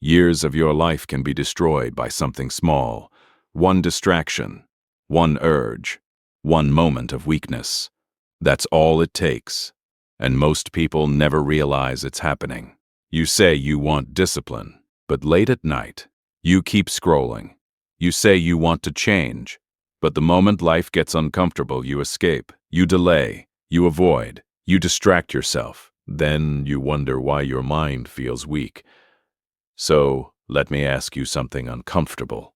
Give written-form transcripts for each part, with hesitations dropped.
Years of your life can be destroyed by something small, one distraction, one urge, one moment of weakness. That's all it takes, and most people never realize it's happening. You say you want discipline, but late at night, you keep scrolling. You say you want to change, but the moment life gets uncomfortable, you escape, you delay, you avoid, you distract yourself. Then you wonder why your mind feels weak. So, let me ask you something uncomfortable.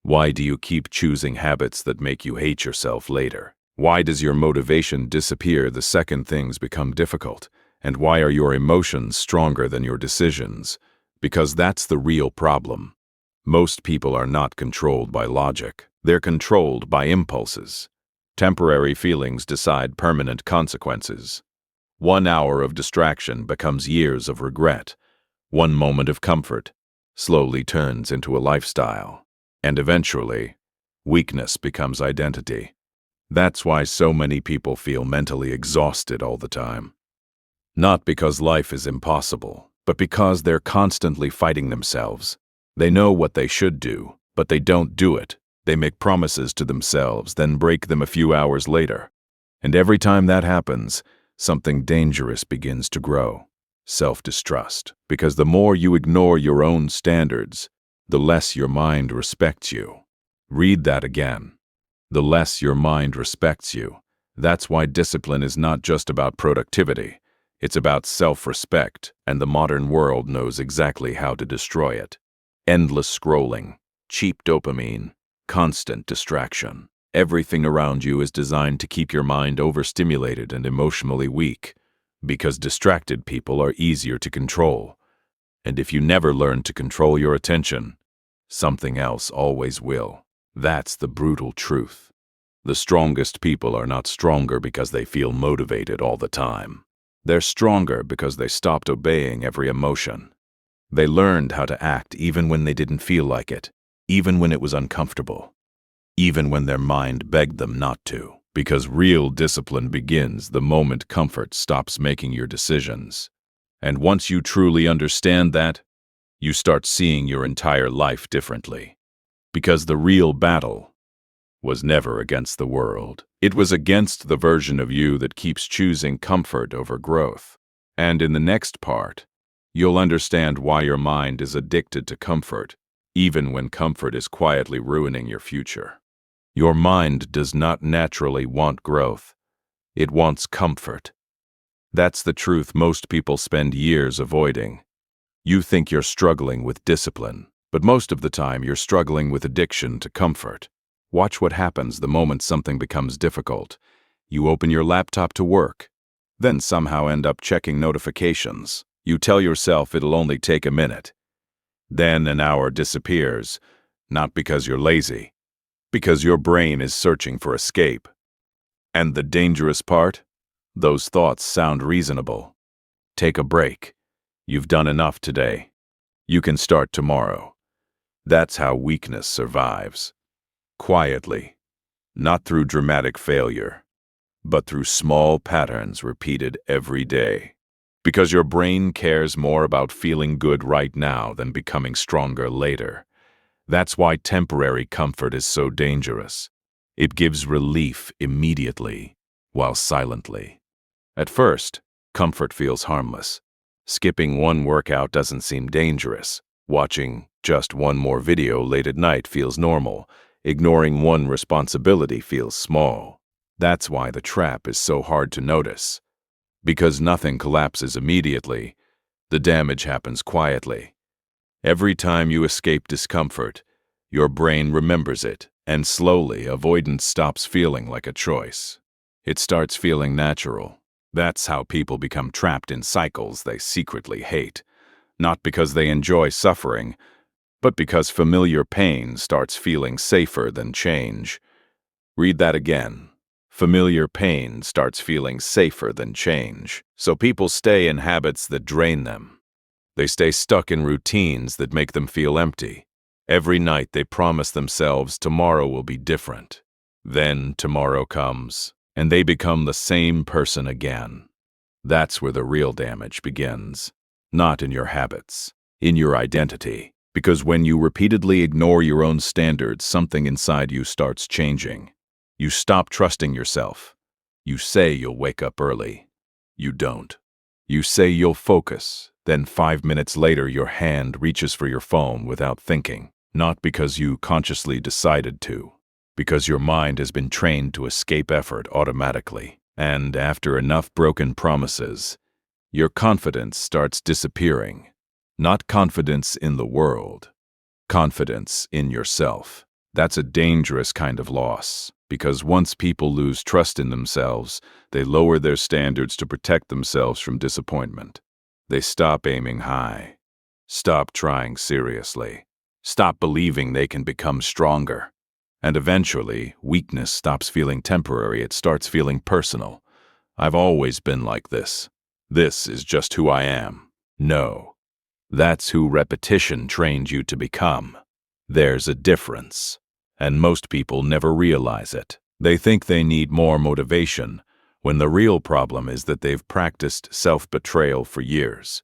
Why do you keep choosing habits that make you hate yourself later? Why does your motivation disappear the second things become difficult? And why are your emotions stronger than your decisions? Because that's the real problem. Most people are not controlled by logic. They're controlled by impulses. Temporary feelings decide permanent consequences. 1 hour of distraction becomes years of regret. 1 moment of comfort slowly turns into a lifestyle. And eventually, weakness becomes identity. That's why so many people feel mentally exhausted all the time. Not because life is impossible, but because they're constantly fighting themselves. They know what they should do, but they don't do it. They make promises to themselves, then break them a few hours later. And every time that happens, something dangerous begins to grow. Self-distrust. Because the more you ignore your own standards, the less your mind respects you. Read that again. The less your mind respects you. That's why discipline is not just about productivity. It's about self-respect, and the modern world knows exactly how to destroy it. Endless scrolling, cheap dopamine, constant distraction. Everything around you is designed to keep your mind overstimulated and emotionally weak, because distracted people are easier to control. And if you never learn to control your attention, something else always will. That's the brutal truth. The strongest people are not stronger because they feel motivated all the time. They're stronger because they stopped obeying every emotion. They learned how to act even when they didn't feel like it, even when it was uncomfortable, even when their mind begged them not to. Because real discipline begins the moment comfort stops making your decisions. And once you truly understand that, you start seeing your entire life differently. Because the real battle was never against the world. It was against the version of you that keeps choosing comfort over growth. And in the next part, you'll understand why your mind is addicted to comfort, even when comfort is quietly ruining your future. Your mind does not naturally want growth. It wants comfort. That's the truth most people spend years avoiding. You think you're struggling with discipline, but most of the time you're struggling with addiction to comfort. Watch what happens the moment something becomes difficult. You open your laptop to work, then somehow end up checking notifications. You tell yourself it'll only take a minute. Then an hour disappears, not because you're lazy, because your brain is searching for escape. And the dangerous part? Those thoughts sound reasonable. Take a break. You've done enough today. You can start tomorrow. That's how weakness survives. Quietly, not through dramatic failure, but through small patterns repeated every day. Because your brain cares more about feeling good right now than becoming stronger later. That's why temporary comfort is so dangerous. It gives relief immediately, while silently. At first, comfort feels harmless. Skipping one workout doesn't seem dangerous. Watching just one more video late at night feels normal. Ignoring one responsibility feels small. That's why the trap is so hard to notice. Because nothing collapses immediately, the damage happens quietly. Every time you escape discomfort, your brain remembers it, and slowly avoidance stops feeling like a choice. It starts feeling natural. That's how people become trapped in cycles they secretly hate. Not because they enjoy suffering, but because familiar pain starts feeling safer than change. Read that again. Familiar pain starts feeling safer than change. So people stay in habits that drain them. They stay stuck in routines that make them feel empty. Every night they promise themselves tomorrow will be different. Then tomorrow comes, and they become the same person again. That's where the real damage begins. Not in your habits. in your identity. Because when you repeatedly ignore your own standards, something inside you starts changing. You stop trusting yourself. You say you'll wake up early. You don't. You say you'll focus. Then 5 minutes later, your hand reaches for your phone without thinking. Not because you consciously decided to. Because your mind has been trained to escape effort automatically. And after enough broken promises, your confidence starts disappearing. Not confidence in the world. Confidence in yourself. That's a dangerous kind of loss, because once people lose trust in themselves, they lower their standards to protect themselves from disappointment. They stop aiming high. Stop trying seriously. Stop believing they can become stronger. And eventually, weakness stops feeling temporary, it starts feeling personal. I've always been like this. This is just who I am. No. That's who repetition trained you to become. There's a difference. And most people never realize it. They think they need more motivation, when the real problem is that they've practiced self-betrayal for years.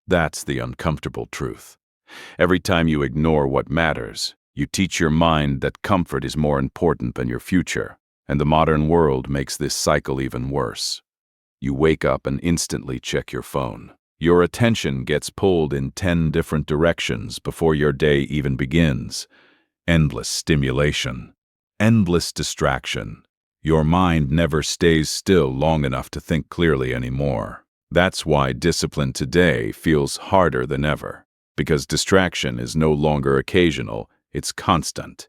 That's the uncomfortable truth. Every time you ignore what matters, you teach your mind that comfort is more important than your future, and the modern world makes this cycle even worse. You wake up and instantly check your phone. Your attention gets pulled in 10 different directions before your day even begins. Endless stimulation. Endless distraction. Your mind never stays still long enough to think clearly anymore. That's why discipline today feels harder than ever. Because distraction is no longer occasional, it's constant.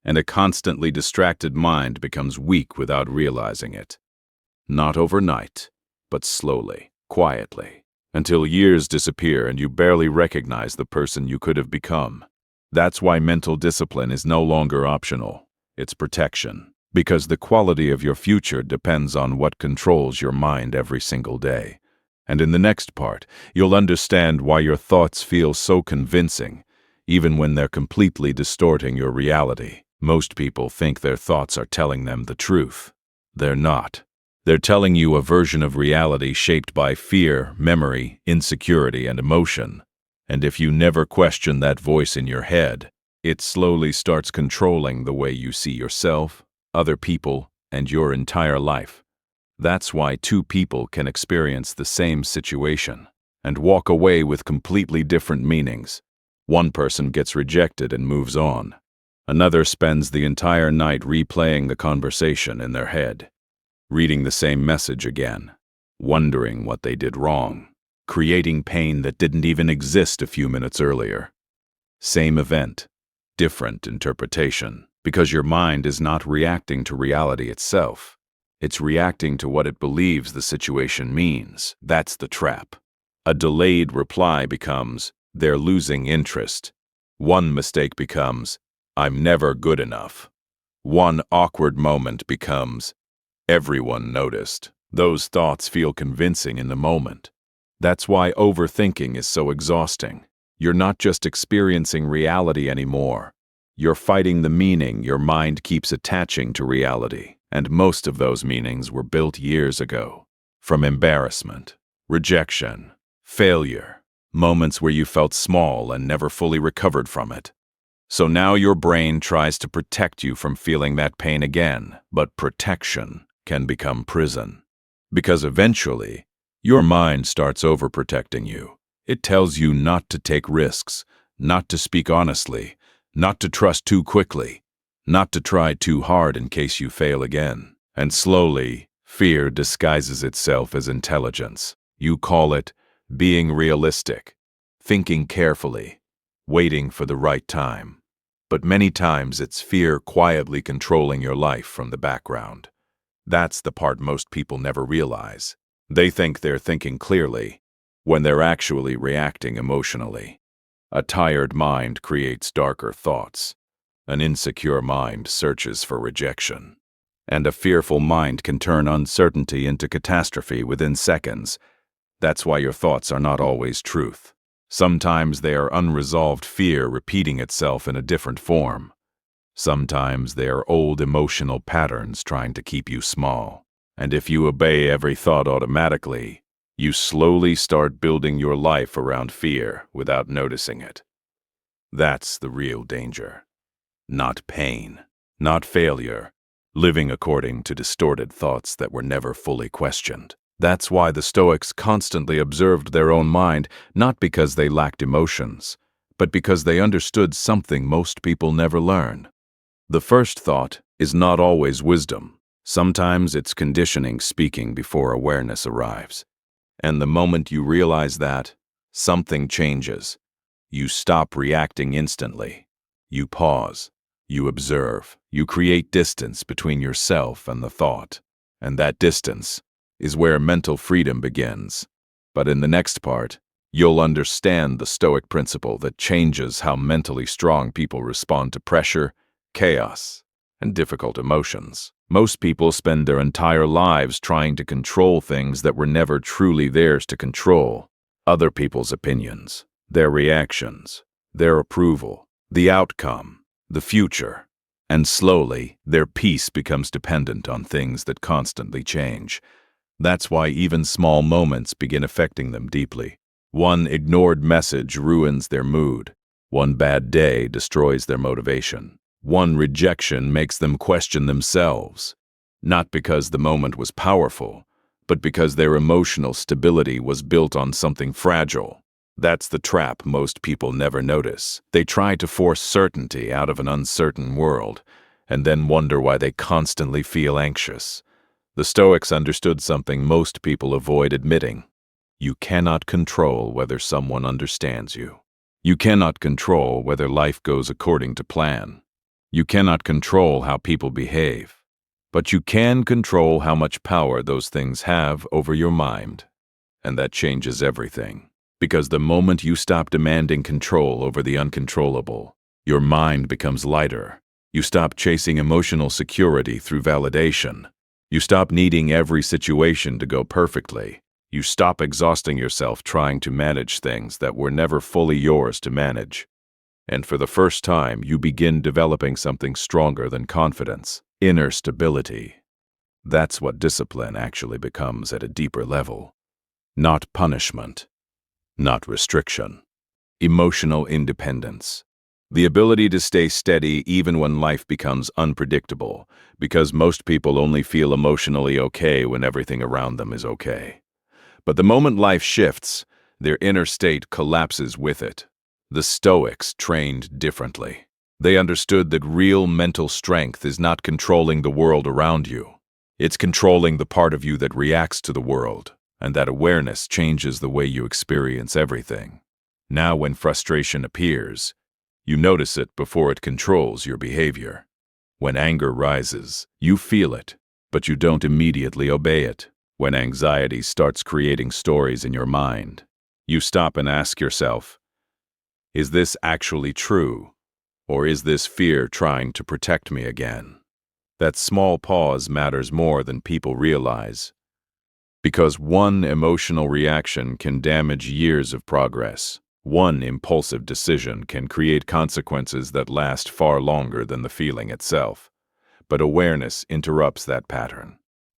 And a constantly distracted mind becomes weak without realizing it. Not overnight, but slowly, quietly, until years disappear and you barely recognize the person you could have become. That's why mental discipline is no longer optional. It's protection. Because the quality of your future depends on what controls your mind every single day. And in the next part, you'll understand why your thoughts feel so convincing, even when they're completely distorting your reality. Most people think their thoughts are telling them the truth. They're not. They're telling you a version of reality shaped by fear, memory, insecurity, and emotion. And if you never question that voice in your head, it slowly starts controlling the way you see yourself, other people, and your entire life. That's why two people can experience the same situation and walk away with completely different meanings. One person gets rejected and moves on. Another spends the entire night replaying the conversation in their head, reading the same message again, wondering what they did wrong, creating pain that didn't even exist a few minutes earlier. Same event, different interpretation, because your mind is not reacting to reality itself. It's reacting to what it believes the situation means. That's the trap. A delayed reply becomes, they're losing interest. One mistake becomes, I'm never good enough. One awkward moment becomes, everyone noticed. Those thoughts feel convincing in the moment. That's why overthinking is so exhausting. You're not just experiencing reality anymore. You're fighting the meaning your mind keeps attaching to reality. And most of those meanings were built years ago. From embarrassment, rejection, failure, moments where you felt small and never fully recovered from it. So now your brain tries to protect you from feeling that pain again, but protection can become prison. Because eventually, your mind starts overprotecting you. It tells you not to take risks, not to speak honestly, not to trust too quickly, not to try too hard in case you fail again. And slowly, fear disguises itself as intelligence. You call it being realistic, thinking carefully, waiting for the right time. But many times it's fear quietly controlling your life from the background. That's the part most people never realize. They think they're thinking clearly, when they're actually reacting emotionally. A tired mind creates darker thoughts. An insecure mind searches for rejection. And a fearful mind can turn uncertainty into catastrophe within seconds. That's why your thoughts are not always truth. Sometimes they are unresolved fear repeating itself in a different form. Sometimes they are old emotional patterns trying to keep you small. And if you obey every thought automatically, You slowly start building your life around fear without noticing it. That's the real danger. Not pain, not failure, living according to distorted thoughts that were never fully questioned. That's why the Stoics constantly observed their own mind, not because they lacked emotions, but because they understood something most people never learn. The first thought is not always wisdom. Sometimes it's conditioning speaking before awareness arrives. And the moment you realize that, something changes. You stop reacting instantly. You pause. You observe. You create distance between yourself and the thought. And that distance is where mental freedom begins. But in the next part, you'll understand the Stoic principle that changes how mentally strong people respond to pressure, chaos, and difficult emotions. Most people spend their entire lives trying to control things that were never truly theirs to control. Other people's opinions, their reactions, their approval, the outcome, the future. And slowly, their peace becomes dependent on things that constantly change. That's why even small moments begin affecting them deeply. One ignored message ruins their mood. One bad day destroys their motivation. One rejection makes them question themselves. Not because the moment was powerful, but because their emotional stability was built on something fragile. That's the trap most people never notice. They try to force certainty out of an uncertain world, and then wonder why they constantly feel anxious. The Stoics understood something most people avoid admitting. You cannot control whether someone understands you. You cannot control whether life goes according to plan. You cannot control how people behave. But you can control how much power those things have over your mind. And that changes everything. Because the moment you stop demanding control over the uncontrollable, your mind becomes lighter. You stop chasing emotional security through validation. You stop needing every situation to go perfectly. You stop exhausting yourself trying to manage things that were never fully yours to manage. And for the first time, you begin developing something stronger than confidence, inner stability. That's what discipline actually becomes at a deeper level. Not punishment, not restriction. Emotional independence. The ability to stay steady even when life becomes unpredictable, because most people only feel emotionally okay when everything around them is okay. But the moment life shifts, their inner state collapses with it. The Stoics trained differently. They understood that real mental strength is not controlling the world around you. It's controlling the part of you that reacts to the world, and that awareness changes the way you experience everything. Now when frustration appears, you notice it before it controls your behavior. When anger rises, you feel it, but you don't immediately obey it. When anxiety starts creating stories in your mind, you stop and ask yourself, is this actually true? Or is this fear trying to protect me again? That small pause matters more than people realize. Because one emotional reaction can damage years of progress. One impulsive decision can create consequences that last far longer than the feeling itself. But awareness interrupts that pattern.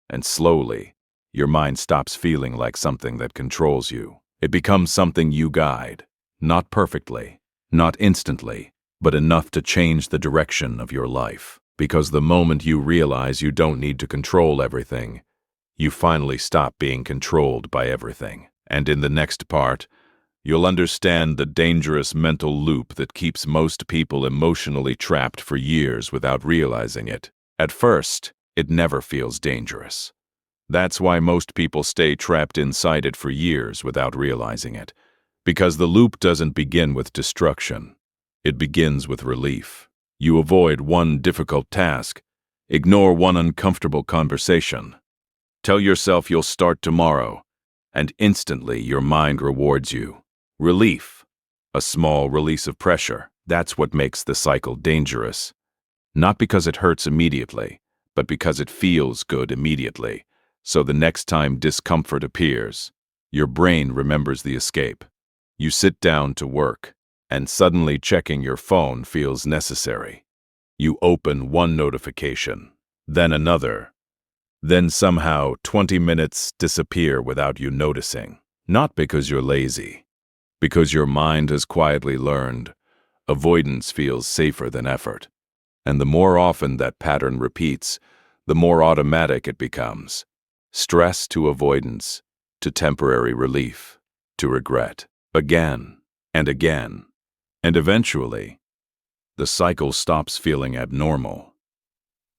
And slowly, your mind stops feeling like something that controls you. It becomes something you guide. Not perfectly, not instantly, but enough to change the direction of your life. Because the moment you realize you don't need to control everything, you finally stop being controlled by everything. And in the next part, you'll understand the dangerous mental loop that keeps most people emotionally trapped for years without realizing it. At first, it never feels dangerous. That's why most people stay trapped inside it for years without realizing it. Because the loop doesn't begin with destruction. It begins with relief. You avoid one difficult task, ignore one uncomfortable conversation. Tell yourself you'll start tomorrow, and instantly your mind rewards you. Relief. A small release of pressure. That's what makes the cycle dangerous. Not because it hurts immediately, but because it feels good immediately. So the next time discomfort appears, your brain remembers the escape. You sit down to work, and suddenly checking your phone feels necessary. You open one notification, then another, Then somehow 20 minutes disappear without you noticing. Not because you're lazy, because your mind has quietly learned avoidance feels safer than effort. And the more often that pattern repeats, the more automatic it becomes. Stress to avoidance, to temporary relief, to regret, again and again. And eventually, the cycle stops feeling abnormal.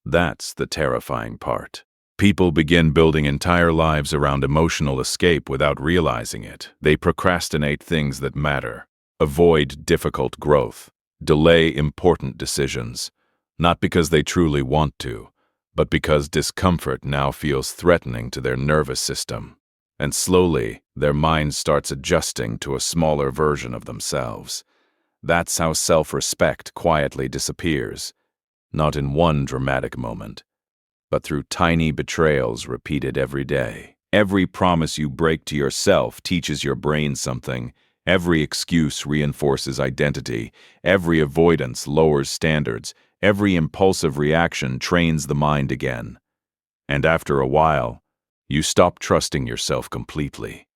That's the terrifying part. People begin building entire lives around emotional escape without realizing it. They procrastinate things that matter, avoid difficult growth, delay important decisions, not because they truly want to, but because discomfort now feels threatening to their nervous system. And slowly, their mind starts adjusting to a smaller version of themselves. That's how self-respect quietly disappears, not in one dramatic moment, but through tiny betrayals repeated every day. Every promise you break to yourself teaches your brain something. Every excuse reinforces identity. Every avoidance lowers standards. Every impulsive reaction trains the mind again. And after a while, you stop trusting yourself completely.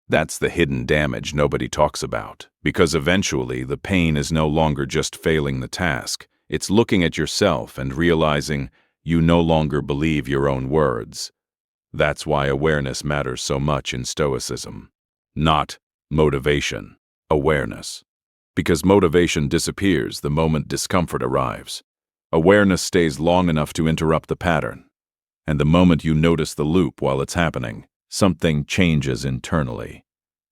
That's the hidden damage nobody talks about, because eventually the pain is no longer just failing the task. It's looking at yourself and realizing you no longer believe your own words. That's why awareness matters so much in Stoicism. Not motivation, awareness. Because motivation disappears the moment discomfort arrives. Awareness stays long enough to interrupt the pattern. And the moment you notice the loop while it's happening, something changes internally.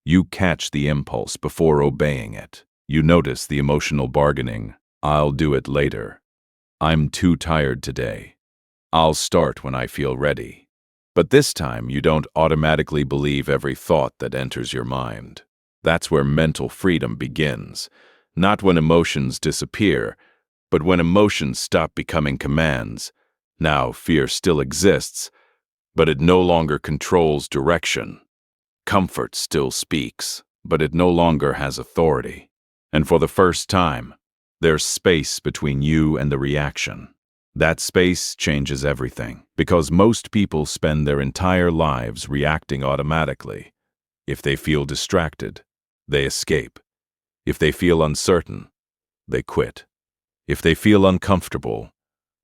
You catch the impulse before obeying it. You notice the emotional bargaining. I'll do it later. I'm too tired today. I'll start when I feel ready. But this time, you don't automatically believe every thought that enters your mind. That's where mental freedom begins. Not when emotions disappear, but when emotions stop becoming commands. Now, fear still exists, but it no longer controls direction. Comfort still speaks, but it no longer has authority. And for the first time, there's space between you and the reaction. That space changes everything, because most people spend their entire lives reacting automatically. If they feel distracted, they escape. If they feel uncertain, they quit. If they feel uncomfortable,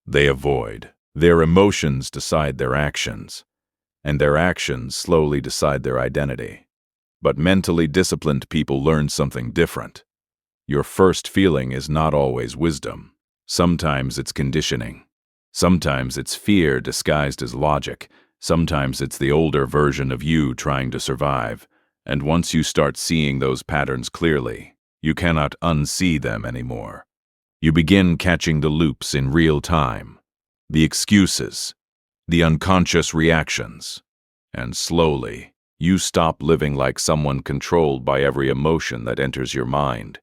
they avoid. Their emotions decide their actions, and their actions slowly decide their identity. But mentally disciplined people learn something different. Your first feeling is not always wisdom. Sometimes it's conditioning. Sometimes it's fear disguised as logic. Sometimes it's the older version of you trying to survive. And once you start seeing those patterns clearly, you cannot unsee them anymore. You begin catching the loops in real time, the excuses, the unconscious reactions, and slowly, you stop living like someone controlled by every emotion that enters your mind.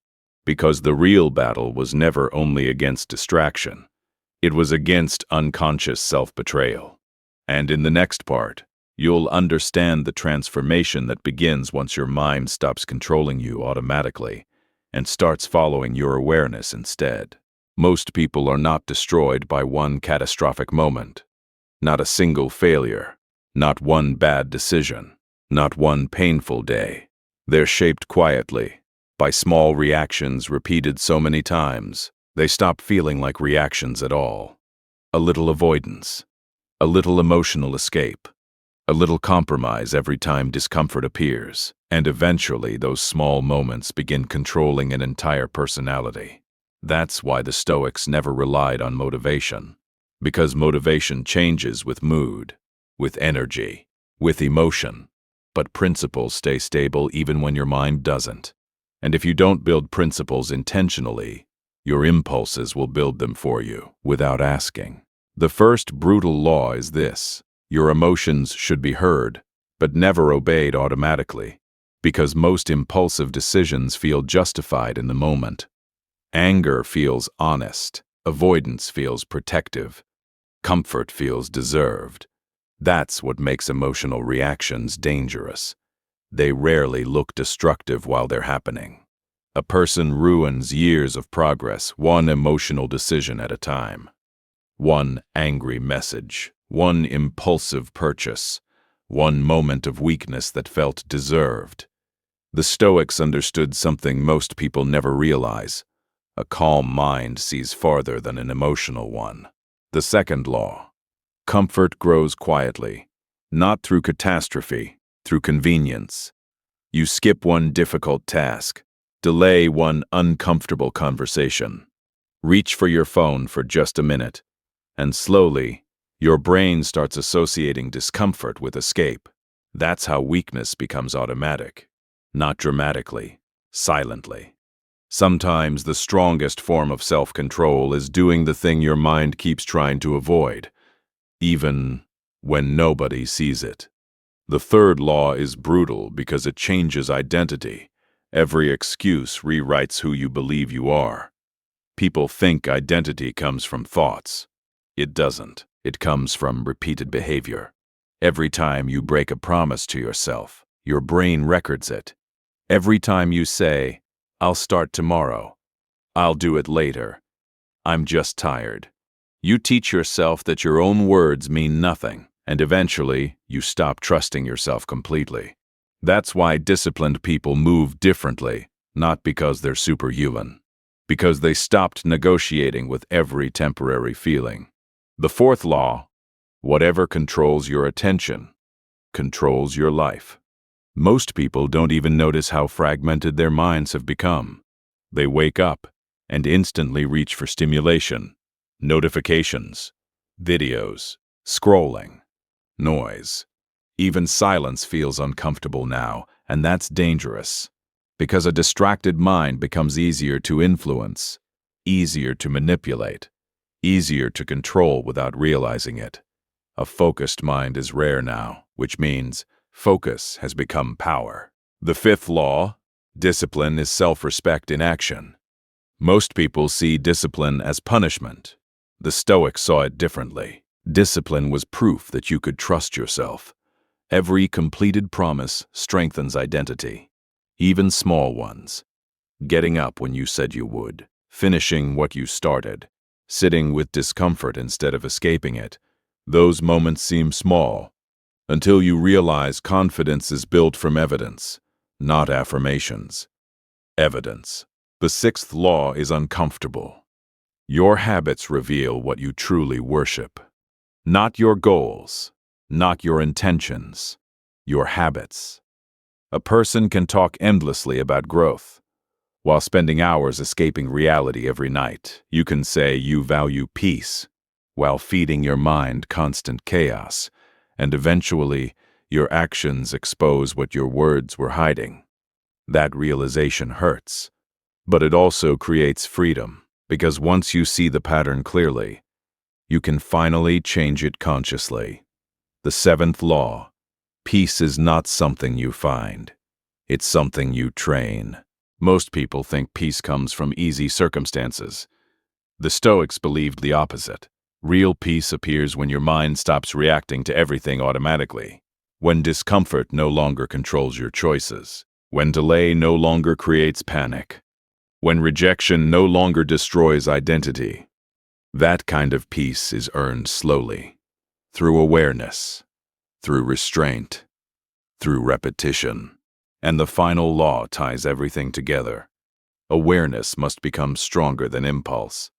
Because the real battle was never only against distraction. It was against unconscious self-betrayal. And in the next part, you'll understand the transformation that begins once your mind stops controlling you automatically and starts following your awareness instead. Most people are not destroyed by one catastrophic moment. Not a single failure. Not one bad decision. Not one painful day. They're shaped quietly, by small reactions repeated so many times, they stop feeling like reactions at all. A little avoidance, a little emotional escape, a little compromise every time discomfort appears, and eventually those small moments begin controlling an entire personality. That's why the Stoics never relied on motivation, because motivation changes with mood, with energy, with emotion, but principles stay stable even when your mind doesn't. And if you don't build principles intentionally, your impulses will build them for you, without asking. The first brutal law is this: your emotions should be heard, but never obeyed automatically, because most impulsive decisions feel justified in the moment. Anger feels honest, avoidance feels protective, comfort feels deserved. That's what makes emotional reactions dangerous. They rarely look destructive while they're happening. A person ruins years of progress, one emotional decision at a time. One angry message, one impulsive purchase, one moment of weakness that felt deserved. The Stoics understood something most people never realize. A calm mind sees farther than an emotional one. The second law. Comfort grows quietly, not through catastrophe, through convenience. You skip one difficult task, delay one uncomfortable conversation, reach for your phone for just a minute, and slowly, your brain starts associating discomfort with escape. That's how weakness becomes automatic, not dramatically, silently. Sometimes the strongest form of self-control is doing the thing your mind keeps trying to avoid, even when nobody sees it. The third law is brutal because it changes identity. Every excuse rewrites who you believe you are. People think identity comes from thoughts. It doesn't. It comes from repeated behavior. Every time you break a promise to yourself, your brain records it. Every time you say, "I'll start tomorrow," "I'll do it later," "I'm just tired," you teach yourself that your own words mean nothing, and eventually you stop trusting yourself completely. That's why disciplined people move differently, not because they're superhuman, because they stopped negotiating with every temporary feeling. The fourth law, whatever controls your attention, controls your life. Most people don't even notice how fragmented their minds have become. They wake up and instantly reach for stimulation, notifications, videos, scrolling, noise. Even silence feels uncomfortable now, and that's dangerous, because a distracted mind becomes easier to influence, easier to manipulate, easier to control without realizing it. A focused mind is rare now, which means focus has become power. The fifth law, discipline is self-respect in action. Most people see discipline as punishment. The Stoics saw it differently. Discipline was proof that you could trust yourself. Every completed promise strengthens identity, even small ones. Getting up when you said you would, finishing what you started, sitting with discomfort instead of escaping it. Those moments seem small, until you realize confidence is built from evidence, not affirmations. Evidence. The sixth law is uncomfortable. Your habits reveal what you truly worship. Not your goals, not your intentions, your habits. A person can talk endlessly about growth, while spending hours escaping reality every night. You can say you value peace, while feeding your mind constant chaos, and eventually, your actions expose what your words were hiding. That realization hurts, but it also creates freedom, because once you see the pattern clearly, you can finally change it consciously. The seventh law, peace is not something you find. It's something you train. Most people think peace comes from easy circumstances. The Stoics believed the opposite. Real peace appears when your mind stops reacting to everything automatically, when discomfort no longer controls your choices, when delay no longer creates panic, when rejection no longer destroys identity. That kind of peace is earned slowly, through awareness, through restraint, through repetition. And the final law ties everything together. Awareness must become stronger than impulse.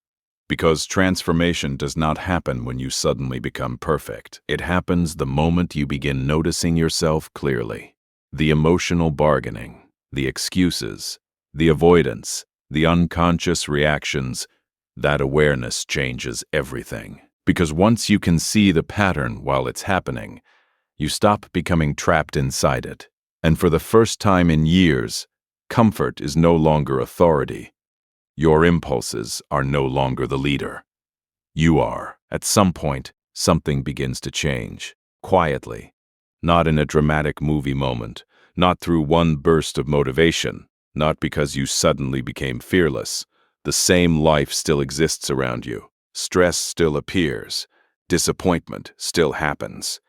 Because transformation does not happen when you suddenly become perfect. It happens the moment you begin noticing yourself clearly. The emotional bargaining, the excuses, the avoidance, the unconscious reactions, that awareness changes everything. Because once you can see the pattern while it's happening, you stop becoming trapped inside it. And for the first time in years, comfort is no longer authority. Your impulses are no longer the leader. You are. At some point, something begins to change, quietly. Not in a dramatic movie moment, not through one burst of motivation, not because you suddenly became fearless. The same life still exists around you. Stress still appears. Disappointment still happens.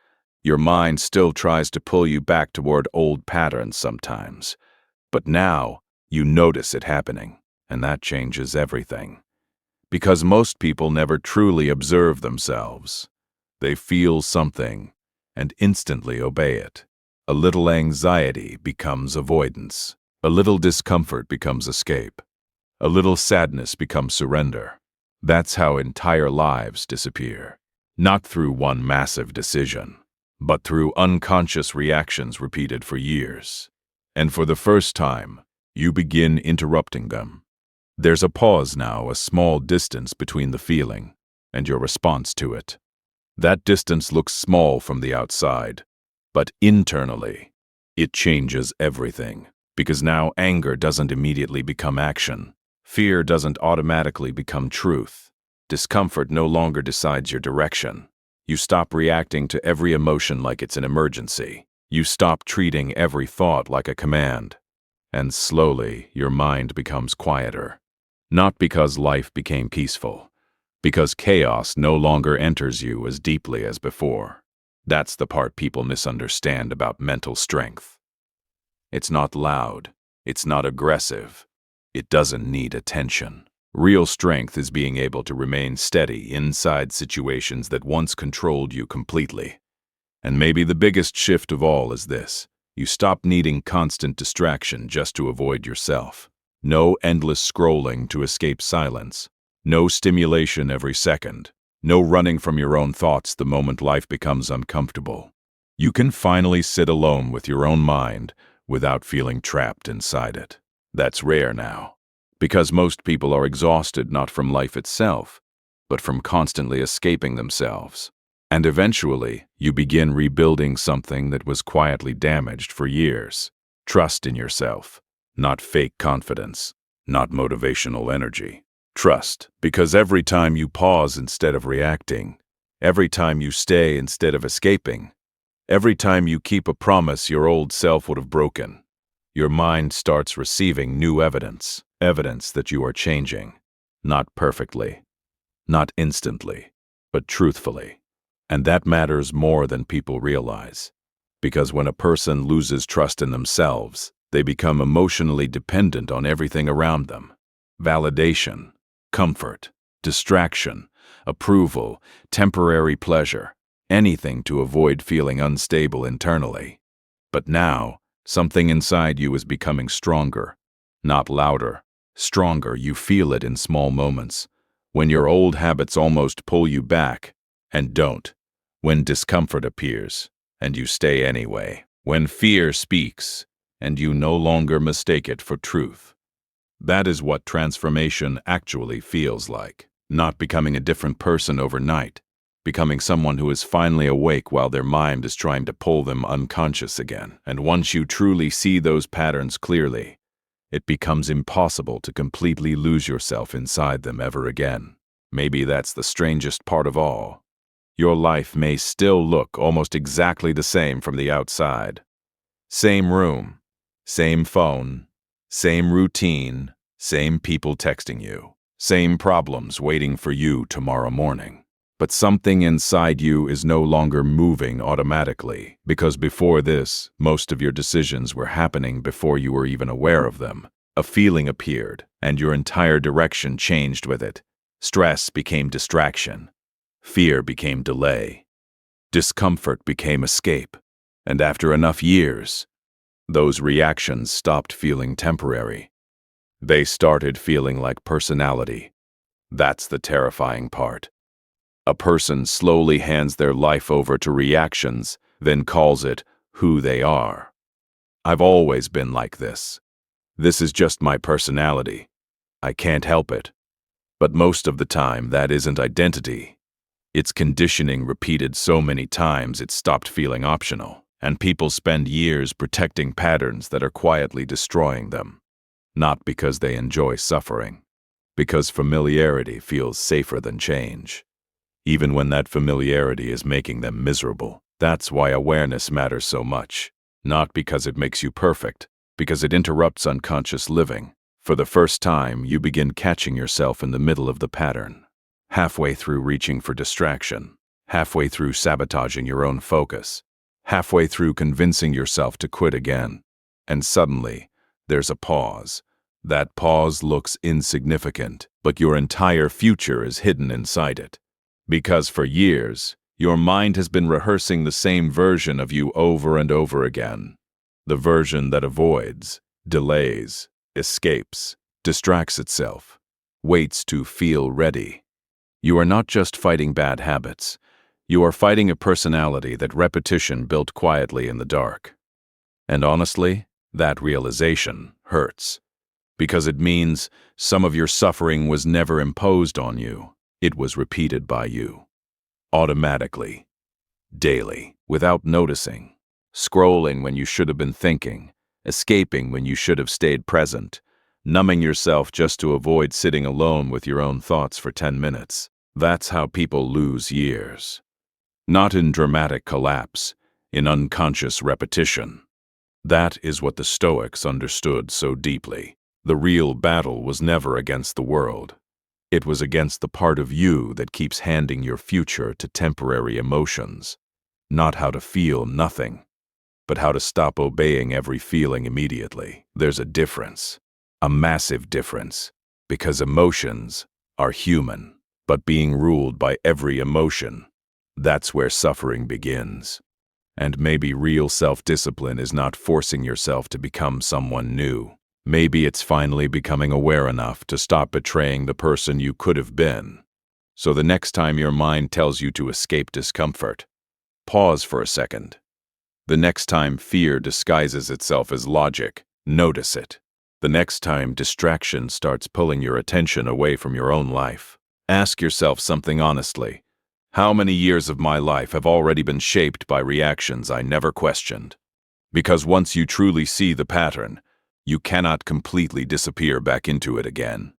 Your mind still tries to pull you back toward old patterns sometimes. But now, you notice it happening. And that changes everything. Because most people never truly observe themselves. They feel something and instantly obey it. A little anxiety becomes avoidance. A little discomfort becomes escape. A little sadness becomes surrender. That's how entire lives disappear. Not through one massive decision, but through unconscious reactions repeated for years. And for the first time, you begin interrupting them. There's a pause now, a small distance between the feeling and your response to it. That distance looks small from the outside, but internally, it changes everything. Because now anger doesn't immediately become action. Fear doesn't automatically become truth. Discomfort no longer decides your direction. You stop reacting to every emotion like it's an emergency. You stop treating every thought like a command. And slowly, your mind becomes quieter. Not because life became peaceful, because chaos no longer enters you as deeply as before. That's the part people misunderstand about mental strength. It's not loud. It's not aggressive. It doesn't need attention. Real strength is being able to remain steady inside situations that once controlled you completely. And maybe the biggest shift of all is this. You stop needing constant distraction just to avoid yourself. No endless scrolling to escape silence. No stimulation every second. No running from your own thoughts the moment life becomes uncomfortable. You can finally sit alone with your own mind without feeling trapped inside it. That's rare now, because most people are exhausted not from life itself, but from constantly escaping themselves. And eventually, you begin rebuilding something that was quietly damaged for years. Trust in yourself, not fake confidence, not motivational energy. Trust, because every time you pause instead of reacting, every time you stay instead of escaping, every time you keep a promise your old self would have broken, your mind starts receiving new evidence, evidence that you are changing. Not perfectly, not instantly, but truthfully. And that matters more than people realize. Because when a person loses trust in themselves, they become emotionally dependent on everything around them. Validation, comfort, distraction, approval, temporary pleasure, anything to avoid feeling unstable internally. But now, something inside you is becoming stronger, not louder. Stronger, you feel it in small moments. When your old habits almost pull you back, and don't. When discomfort appears, and you stay anyway. When fear speaks, and you no longer mistake it for truth. That is what transformation actually feels like. Not becoming a different person overnight. Becoming someone who is finally awake while their mind is trying to pull them unconscious again. And once you truly see those patterns clearly, it becomes impossible to completely lose yourself inside them ever again. Maybe that's the strangest part of all. Your life may still look almost exactly the same from the outside. Same room, same phone, same routine, same people texting you, same problems waiting for you tomorrow morning. But something inside you is no longer moving automatically, because before this, most of your decisions were happening before you were even aware of them. A feeling appeared, and your entire direction changed with it. Stress became distraction. Fear became delay. Discomfort became escape. And after enough years, those reactions stopped feeling temporary. They started feeling like personality. That's the terrifying part. A person slowly hands their life over to reactions, then calls it who they are. I've always been like this. This is just my personality. I can't help it. But most of the time, that isn't identity. It's conditioning repeated so many times it stopped feeling optional, and people spend years protecting patterns that are quietly destroying them. Not because they enjoy suffering, because familiarity feels safer than change. Even when that familiarity is making them miserable. That's why awareness matters so much. Not because it makes you perfect, because it interrupts unconscious living. For the first time, you begin catching yourself in the middle of the pattern. Halfway through reaching for distraction. Halfway through sabotaging your own focus. Halfway through convincing yourself to quit again. And suddenly, there's a pause. That pause looks insignificant, but your entire future is hidden inside it. Because for years, Your mind has been rehearsing the same version of you over and over again. The version that avoids, delays, escapes, distracts itself, waits to feel ready. You are not just fighting bad habits. You are fighting a personality that repetition built quietly in the dark. And honestly, that realization hurts. Because it means some of your suffering was never imposed on you. It was repeated by you. Automatically. Daily. Without noticing. Scrolling when you should have been thinking. Escaping when you should have stayed present. Numbing yourself just to avoid sitting alone with your own thoughts for 10 minutes. That's how people lose years. Not in dramatic collapse, in unconscious repetition. That is what the Stoics understood so deeply. The real battle was never against the world. It was against the part of you that keeps handing your future to temporary emotions. Not how to feel nothing, but how to stop obeying every feeling immediately. There's a difference, a massive difference, because emotions are human, but being ruled by every emotion, that's where suffering begins. And maybe real self-discipline is not forcing yourself to become someone new. Maybe it's finally becoming aware enough to stop betraying the person you could have been. So the next time your mind tells you to escape discomfort, pause for a second. The next time fear disguises itself as logic, notice it. The next time distraction starts pulling your attention away from your own life, ask yourself something honestly. How many years of my life have already been shaped by reactions I never questioned? Because once you truly see the pattern, you cannot completely disappear back into it again.